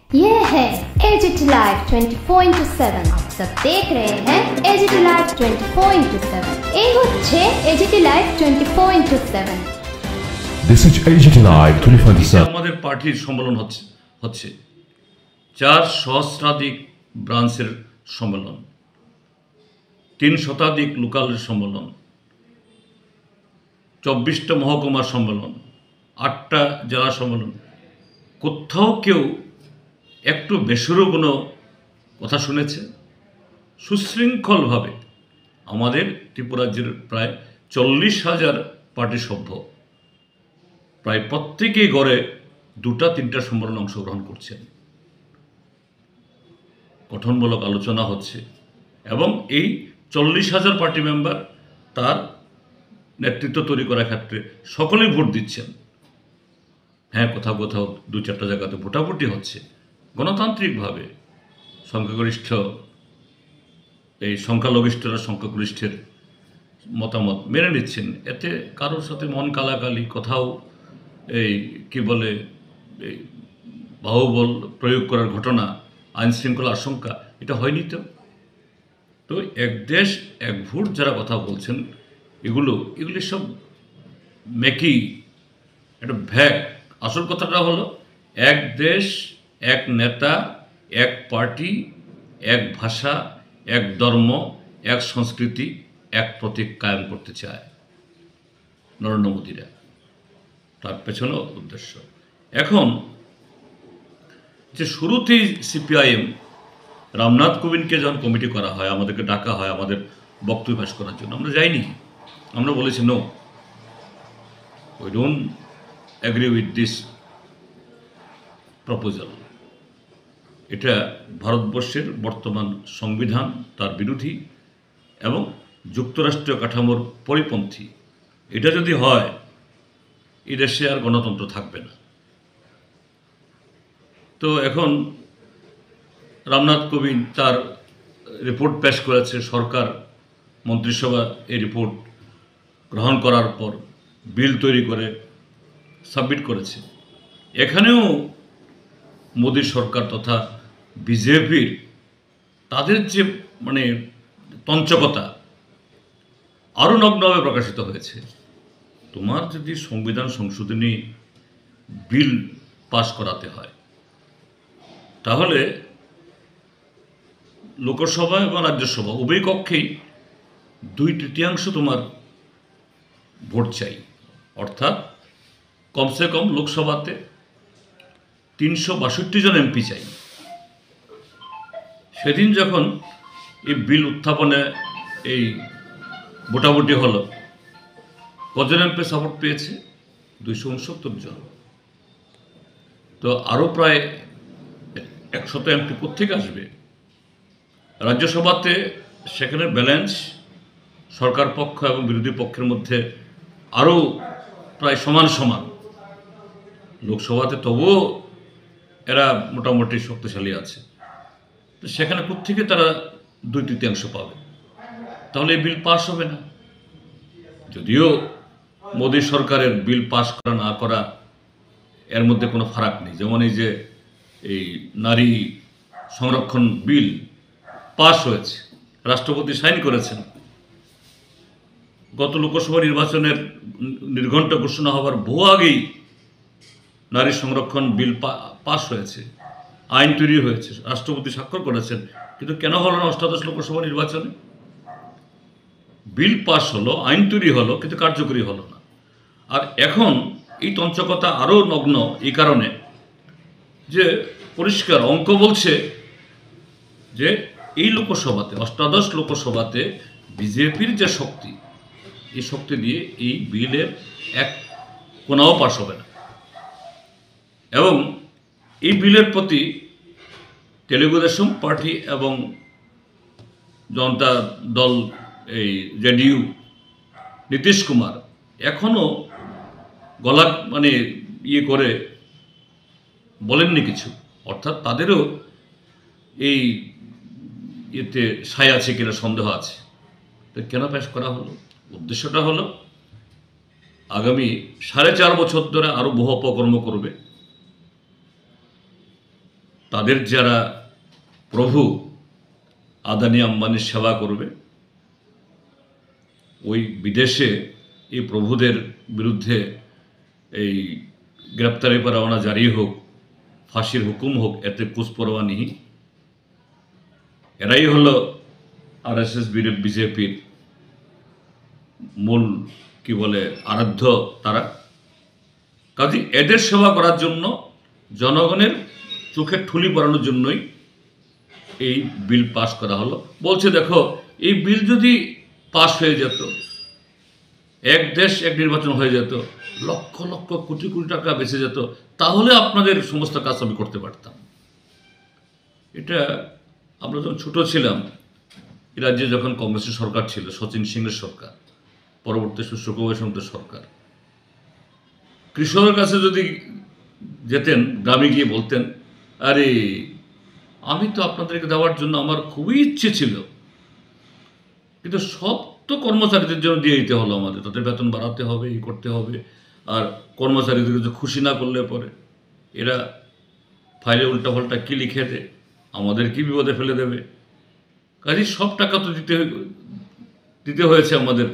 ये है AGT live 24/7। आप सब देख रहे हैं एजीटी लाइव 24/7। এই হচ্ছে AGT live 24/7। This is AGT Live 24/7। আমাদের পার্টির সম্মেলন হচ্ছে 4 সহস্রাধিক ব্রাঞ্চের সম্মেলন, 3 শতাধিক লোকালের সম্মেলন, 24টা মহকুমার সম্মেলন, 8টা জেলা সম্মেলন। কোথাও কেউ একটু বেসুরো কোনো কথা শুনেছে? সুশৃঙ্খলভাবে আমাদের ত্রিপুরা রাজ্যের প্রায় 40,000 পার্টি সভ্য প্রায় প্রত্যেকেই গড়ে 2-3টা সম্মেলনে অংশগ্রহণ করছেন। গঠনমূলক আলোচনা হচ্ছে এবং এই 40,000 পার্টি মেম্বার তার নেতৃত্ব তৈরি করার ক্ষেত্রে সকলেই ভোট দিচ্ছেন। হ্যাঁ, কোথাও 2-4টা জায়গাতে ভোটাভুটি হচ্ছে গণতান্ত্রিকভাবে। সংখ্যালঘিষ্ঠরা সংখ্যাগরিষ্ঠের মতামত মেনে নিচ্ছেন। এতে কারোর সাথে মন কালাকালি, কোথাও বাহুবল প্রয়োগ করার ঘটনা, আইন শৃঙ্খলা আশঙ্কা, এটা হয়নি। তো এক দেশ এক ভোট যারা কথা বলছেন, এগুলি সব মেকি, একটা ভ্যাক। আসল কথাটা হলো এক দেশ, এক নেতা, এক পার্টি, এক ভাষা, এক ধর্ম, এক সংস্কৃতি, এক প্রতীক কায়েম করতে চায় নরেন্দ্র মোদীরা। তার পেছনে উদ্দেশ্য। এখন যে শুরুতেই সিপিআইএম রামনাথ কোবিন্দকে যখন কমিটি করা হয়, আমাদেরকে ডাকা হয় আমাদের বক্তব্য পেশ করার জন্য, আমরা যাইনি। আমরা বলেছি no, we don't agree with this proposal. এটা ভারতবর্ষের বর্তমান সংবিধান তার বিরোধী এবং যুক্তরাষ্ট্রীয় কাঠামোর পরিপন্থী। এটা যদি হয়, এই দেশে আর গণতন্ত্র থাকবে না। তো এখন রামনাথ কোবিন্দ তার রিপোর্ট পেশ করেছে, সরকার মন্ত্রিসভা এই রিপোর্ট গ্রহণ করার পর বিল তৈরি করে সাবমিট করেছে। এখানেও মোদী সরকার তথা বিজেপির তাদের যে তঞ্চকতা আরও নগ্নভাবে প্রকাশিত হয়েছে। তোমার যদি সংবিধান সংশোধনী বিল পাশ করাতে হয়, তাহলে লোকসভা এবং রাজ্যসভা উভয় কক্ষেই 2/3 তোমার ভোট চাই। অর্থাৎ কমসে কম লোকসভাতে 362 জন এমপি চাই। সেদিন যখন এই বিল উত্থাপনে ভোটাভুটি হলো, কজন এমপি সাপোর্ট পেয়েছে? 269 জন। তো আরও প্রায় 100 এমপি কোত্থেকে আসবে? রাজ্যসভাতে সেখানে ব্যালেন্স সরকার পক্ষ এবং বিরোধী পক্ষের মধ্যে আরও প্রায় সমান। লোকসভাতে তবুও এরা মোটামুটি শক্তিশালী আছে। তো সেখানে কোত্থেকে তারা 2/3 পাবে? তাহলে এই বিল পাস হবে না। যদিও মোদী সরকারের বিল পাস করা না করা এর মধ্যে কোনো ফারাক নেই। যেমন এই নারী সংরক্ষণ বিল পাস হয়েছে, রাষ্ট্রপতি সাইন করেছেন। গত লোকসভা নির্বাচনের নির্ঘণ্ট ঘোষণা হবার বহু আগেই নারী সংরক্ষণ বিল পাস হয়েছে, আইন তৈরি হয়েছে, রাষ্ট্রপতি স্বাক্ষর করেছেন। কিন্তু কেন হলো না 8শ লোকসভা নির্বাচনে? বিল পাস হলো, আইন তৈরি হলো, কিন্তু কার্যকরী হলো না। আর এখন এই তঞ্চকতা আরও নগ্ন এই কারণে যে পরিষ্কার অঙ্ক বলছে যে এই লোকসভাতে, 8শ লোকসভাতে বিজেপির যে শক্তি, এই শক্তি দিয়ে এই বিলের এক কোনাও পাস হবে না। এবং এই বিলের প্রতি তেলুগুদেশম পার্টি এবং জনতা দল জেডিইউ নীতিশ কুমার এখনও গলা করে বলেননি কিছু। অর্থাৎ তাদেরও এই এতে সায় আছে কিনা সন্দেহ আছে। তো কেন পেশ করা হলো? উদ্দেশ্যটা হলো আগামী 4.5 বছর ধরে আরও বহু অপকর্ম করবে, তাদের যারা প্রভু আদানি আম্বানির সেবা করবে, ওই বিদেশে এই প্রভুদের বিরুদ্ধে এই গ্রেপ্তারি পরোয়ানা জারি হোক, ফাঁসির হুকুম হোক, এতে কুচপরোয়া নেই। এরাই হলো আরএসএস বিজেপির মূল কি বলে আরাধ্য তারা। কাজে এদের সেবা করার জন্য, জনগণের চোখে ঠুলি পরানোর জন্যই এই বিল পাস করা হলো। বলছে দেখো, এই বিল যদি পাস হয়ে যেত, এক দেশ এক নির্বাচন হয়ে যেত, লক্ষ লক্ষ কোটি কোটি টাকা বেঁচে যেত, তাহলে আপনাদের সমস্ত কাজ আমি করতে পারতাম। এটা আমরা যখন ছোট ছিলাম, এই রাজ্যে যখন কংগ্রেসের সরকার ছিল, শচীন সিংয়ের সরকার, পরবর্তী সুশোভা সামন্তের সরকার, কৃষকের কাছে যদি যেতেন, গ্রামে গিয়ে বলতেন, আরে আমি তো আপনাদেরকে দেওয়ার জন্য আমার খুবই ইচ্ছে ছিল, কিন্তু সব তো কর্মচারীদের জন্য দিয়ে দিতে হলো আমাদের, তাদের বেতন বাড়াতে হবে, এই করতে হবে, আর কর্মচারীদের কিছু খুশি না করলে পরে এরা ফাইলে উল্টাপাল্টা কী লিখে দেয়, আমাদের কি বিপদে ফেলে দেবে। কাজে সব টাকা তো দিতে হয়েছে আমাদের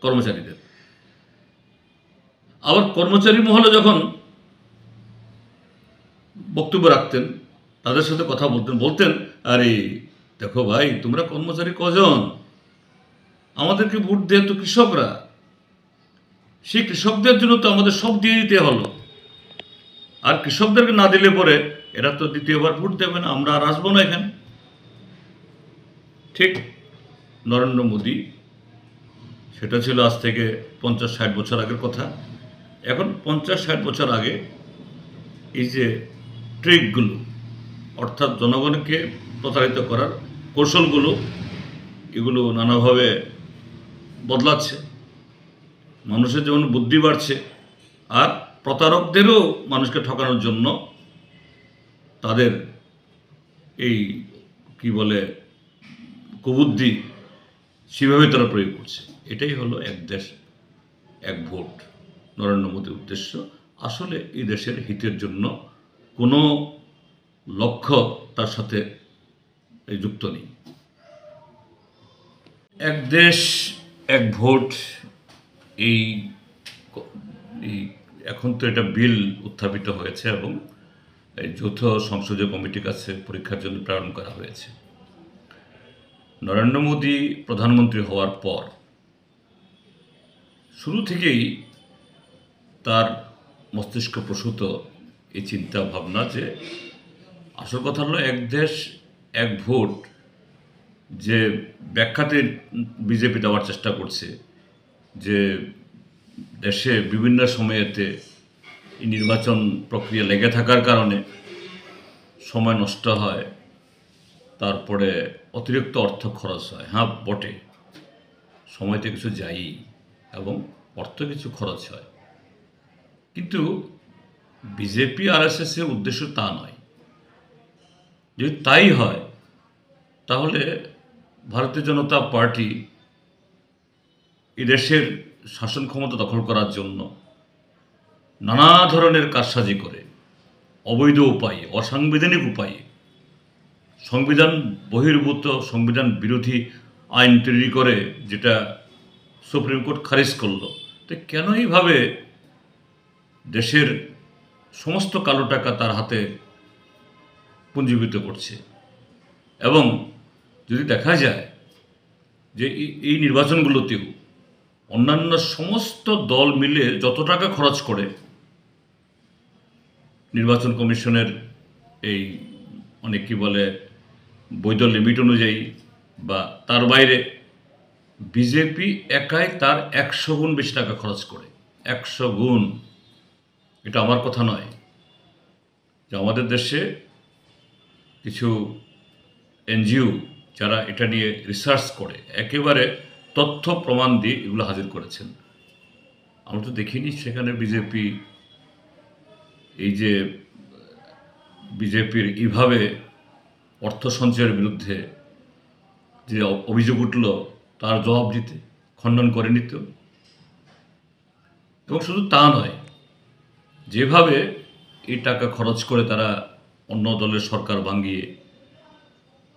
কর্মচারীদের। আবার কর্মচারী মহলে যখন বক্তব্য রাখতেন, তাদের সাথে কথা বলতেন, আরে দেখো ভাই, তোমরা কর্মচারী কজন, আমাদেরকে ভোট দেয় তো কৃষকরা, সেই কৃষকদের জন্য তো আমাদের সব দিয়ে দিতে হলো, আর কৃষকদেরকে না দিলে পরে এরা তো দ্বিতীয়বার ভোট দেবে না, আমরা আর আসবো না এখানে। ঠিক নরেন্দ্র মোদী, সেটা ছিল আজ থেকে 50-60 বছর আগের কথা। এখন 50-60 বছর আগে এই যে ট্রিকগুলো, অর্থাৎ জনগণকে প্রতারিত করার কৌশলগুলো, এগুলো নানাভাবে বদলাচ্ছে। মানুষের যেমন বুদ্ধি বাড়ছে, আর প্রতারকদেরও মানুষকে ঠকানোর জন্য তাদের এই কি বলে কুবুদ্ধি, সেভাবে তারা প্রয়োগ করছে। এটাই হলো এক দেশ এক ভোট, নরেন্দ্র মোদীর উদ্দেশ্য। আসলে এই দেশের হিতের জন্য কোনো লক্ষ্য তার সাথে যুক্ত নেই। এক দেশ এক ভোট, এই এখন তো এটা বিল উত্থাপিত হয়েছে এবং এই যৌথ সংসদীয় কমিটির কাছে পরীক্ষার জন্য প্রেরণ করা হয়েছে। নরেন্দ্র মোদী প্রধানমন্ত্রী হওয়ার পর শুরু থেকেই তার মস্তিষ্ক প্রসূত এই চিন্তা ভাবনা যে আসল কথা হলো এক দেশ এক ভোট, যে ব্যাখ্যাতে বিজেপি দেওয়ার চেষ্টা করছে, যে দেশে বিভিন্ন সময়েতে এই নির্বাচন প্রক্রিয়া লেগে থাকার কারণে সময় নষ্ট হয়, তারপরে অতিরিক্ত অর্থ খরচ হয়। হ্যাঁ বটে, সময়তে কিছু যাই এবং অর্থ কিছু খরচ হয়, কিন্তু বিজেপি আরএসএসের উদ্দেশ্য তা নয়। যদি তাই হয় তাহলে ভারতীয় জনতা পার্টি এই দেশের শাসন ক্ষমতা দখল করার জন্য নানা ধরনের কারসাজি করে, অবৈধ উপায়ে, অসাংবিধানিক উপায়ে, সংবিধান বহির্ভূত, সংবিধান বিরোধী আইন তৈরি করে, যেটা সুপ্রিম কোর্ট খারিজ করলো। তো কেন এইভাবে দেশের সমস্ত কালো টাকা তার হাতে পুঞ্জীভূত করছে? এবং যদি দেখা যায় যে এই নির্বাচনগুলোতেও অন্যান্য সমস্ত দল মিলে যত টাকা খরচ করে নির্বাচন কমিশনের এই অনেক কি বলে বৈধ লিমিট অনুযায়ী বা তার বাইরে, বিজেপি একাই তার 100 গুণ বেশি টাকা খরচ করে। 100 গুণ। এটা আমার কথা নয়, যে আমাদের দেশে কিছু এনজিও যারা এটা নিয়ে রিসার্চ করে, একেবারে তথ্য প্রমাণ দিয়ে এগুলো হাজির করেছেন। আমরা তো দেখিনি সেখানে বিজেপি, এই যে বিজেপির এইভাবে অর্থ সঞ্চয়ের বিরুদ্ধে যে অভিযোগ উঠল তার জবাব দিতে, খণ্ডন করে নিত। এবং শুধু তা নয়, যেভাবে এই টাকা খরচ করে তারা অন্য দলের সরকার ভাঙিয়ে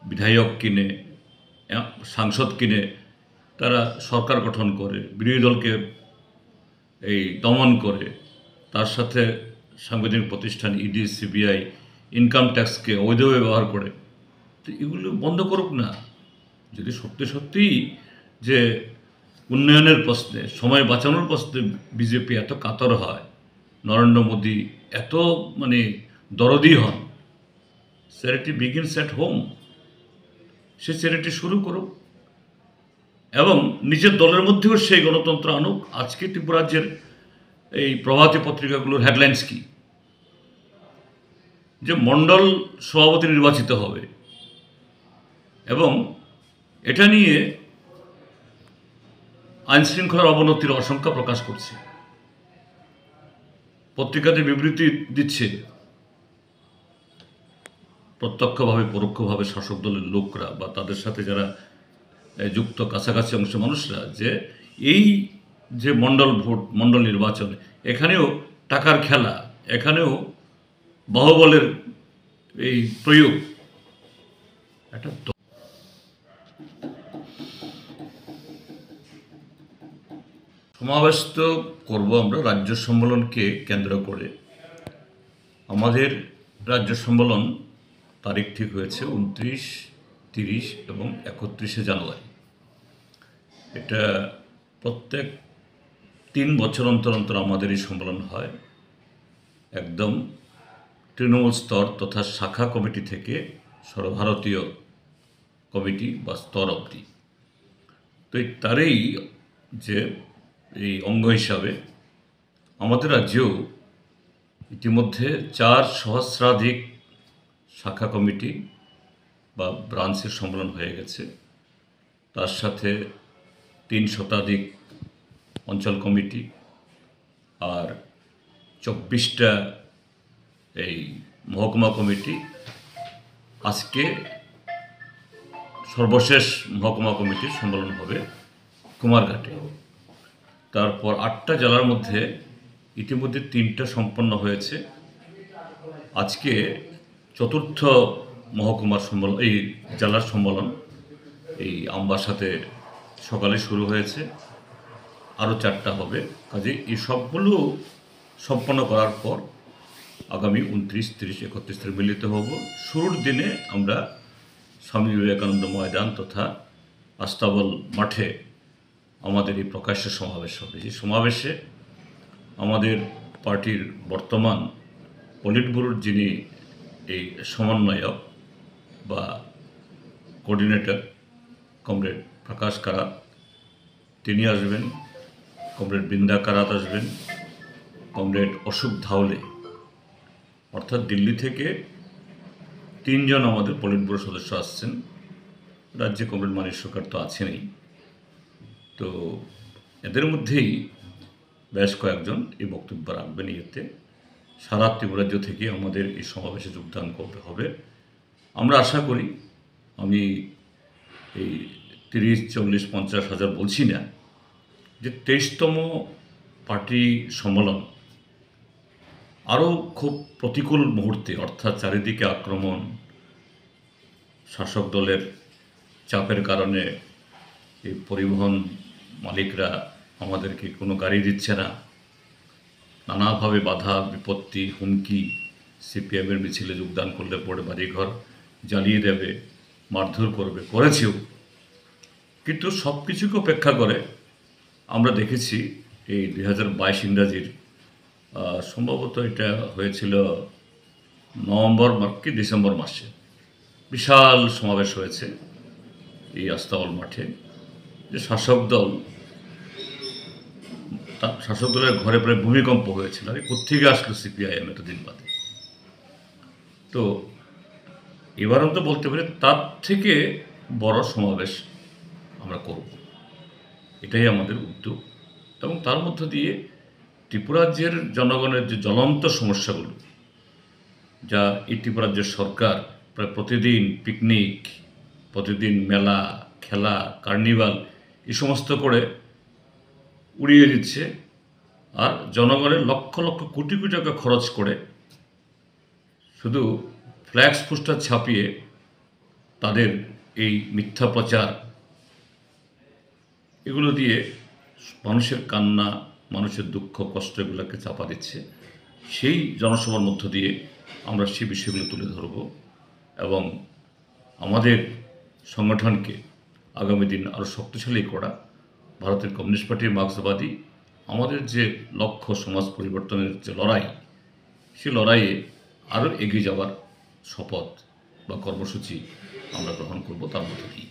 বিধায়ক কিনে সাংসদ কিনে তারা সরকার গঠন করে, বিরোধী দলকে এই দমন করে, তার সাথে সাংবিধানিক প্রতিষ্ঠান ইডি, সিবিআই, ইনকাম ট্যাক্সকে অবৈধভাবে ব্যবহার করে। তো এগুলো বন্ধ করুক না। যদি সত্যি সত্যিই যে উন্নয়নের প্রশ্নে, সময় বাঁচানোর প্রশ্নে বিজেপি এত কাতর হয়, নরেন্দ্র মোদী এত দরদি হন, charity begins at home. Say charity শুরু করুক এবং নিজের দলের মধ্যেও সেই গণতন্ত্র আনুক। আজকে ত্রিপুরা রাজ্যের এই প্রভাতী পত্রিকাগুলোর হেডলাইন্স কি, যে মণ্ডল সভাপতি নির্বাচিত হবে, এবং এটা নিয়ে আইনশৃঙ্খলার অবনতির আশঙ্কা প্রকাশ করছে। পত্রিকাতে বিবৃতি দিচ্ছে প্রত্যক্ষভাবে পরোক্ষভাবে শাসক দলের লোকরা বা তাদের সাথে যারা যুক্ত কাছাকাছি অংশের মানুষরা, যে এই যে মণ্ডল ভোট, মণ্ডল নির্বাচন, এখানেও টাকার খেলা, এখানেও বাহুবলের এই প্রয়োগ। একটা সমাবেশ তো করবো আমরা রাজ্য সম্মেলনকে কেন্দ্র করে। আমাদের রাজ্য সম্মেলন তারিখ ঠিক হয়েছে 29, 30 এবং 31শে জানুয়ারি। এটা প্রত্যেক 3 বছর অন্তর অন্তর আমাদের এই সম্মেলন হয়, একদম তৃণমূল স্তর তথা শাখা কমিটি থেকে সর্বভারতীয় কমিটি বা স্তর অবধি। তো তারই যে এই অঙ্গ হিসাবে আমাদের রাজ্যেও ইতিমধ্যে 4 সহস্রাধিক শাখা কমিটি বা ব্রাঞ্চের সম্মেলন হয়ে গেছে। তার সাথে 3 শতাধিক অঞ্চল কমিটি আর 24টা এই মহকুমা কমিটি। আজকে সর্বশেষ মহকুমা কমিটির সম্মেলন হবে কুমারঘাটে। তারপর 8টা জেলার মধ্যে ইতিমধ্যে 3টা সম্পন্ন হয়েছে। আজকে 4র্থ মহকুমার সম্মেলন, এই জেলার সম্মেলন এই আমবাসাতে সকালে শুরু হয়েছে, আরও 4টা হবে। কাজে এই সবগুলো সম্পন্ন করার পর আগামী 29, 30, 31 মিলিত হব। শুরুর দিনে আমরা স্বামী বিবেকানন্দ ময়দান তথা আস্তাবল মাঠে আমাদের এই প্রকাশ্য সমাবেশ হবে। যে সমাবেশে আমাদের পার্টির বর্তমান পলিট ব্যুরোর যিনি এই সমন্বয়ক বা কোঅর্ডিনেটর কমরেড প্রকাশ কারাত, তিনি আসবেন, কমরেড বৃন্দা কারাত আসবেন, কমরেড অশোক ধাওলে, অর্থাৎ দিল্লি থেকে 3 জন আমাদের পলিট ব্যুরো সদস্য আসছেন। রাজ্যে কমরেড মানিক সরকার তো আছেনই, তো এদের মধ্যেই বেশ কয়েকজন এই বক্তব্য রাখবেন। ইয়েতে সারা ত্রিপুরা রাজ্য থেকে আমাদের এই সমাবেশে যোগদান করতে হবে। আমরা আশা করি, আমি এই 30, 40, 50 হাজার বলছি না, যে 23তম পার্টি সম্মেলন আরও খুব প্রতিকূল মুহূর্তে, অর্থাৎ চারিদিকে আক্রমণ, শাসক দলের চাপের কারণে এই পরিবহন মালিকরা আমাদেরকে কোনো গাড়ি দিচ্ছে না, নানাভাবে বাধা বিপত্তি, হুমকি, সিপিএমের মিছিলে যোগদান করলে পরে বাড়িঘর জ্বালিয়ে দেবে, মারধর করবে, করেছেও। কিন্তু সব কিছুকে উপেক্ষা করে আমরা দেখেছি এই 2022 ইংরাজির সম্ভবত এটা হয়েছিল নভেম্বর কি ডিসেম্বর মাসে, বিশাল সমাবেশ হয়েছে এই আস্তাবল মাঠে। যে শাসক দলের ঘরে প্রায় ভূমিকম্প হয়েছিল। আরে কোত্থেকে আসলো সিপিআইএম এতদিন বাদে? তো এবার তো বলতে পারি তার থেকে বড় সমাবেশ আমরা করব, এটাই আমাদের উদ্যোগ। এবং তার মধ্য দিয়ে ত্রিপুরা রাজ্যের জনগণের যে জ্বলন্ত সমস্যাগুলো, যা এই ত্রিপুরা রাজ্যের সরকার প্রায় প্রতিদিন পিকনিক, প্রতিদিন মেলা, খেলা, কার্নিভাল এই সমস্ত করে উড়িয়ে দিচ্ছে, আর জনগণের লক্ষ লক্ষ কোটি কোটি টাকা খরচ করে শুধু ফ্ল্যাক্স পোস্টার ছাপিয়ে তাদের এই মিথ্যা প্রচার, এগুলো দিয়ে মানুষের কান্না, মানুষের দুঃখ কষ্ট এগুলোকে চাপা দিচ্ছে। সেই জনসভার মধ্য দিয়ে আমরা সেই বিষয়গুলো তুলে ধরব এবং আমাদের সংগঠনকে আগামী দিন আরও শক্তিশালী করা, ভারতের কমিউনিস্ট পার্টির মার্ক্সবাদী আমাদের যে লক্ষ্য সমাজ পরিবর্তনের যে লড়াই, সেই লড়াইয়ে আরও এগিয়ে যাওয়ার শপথ বা কর্মসূচি আমরা গ্রহণ করব তার মধ্যে দিয়ে।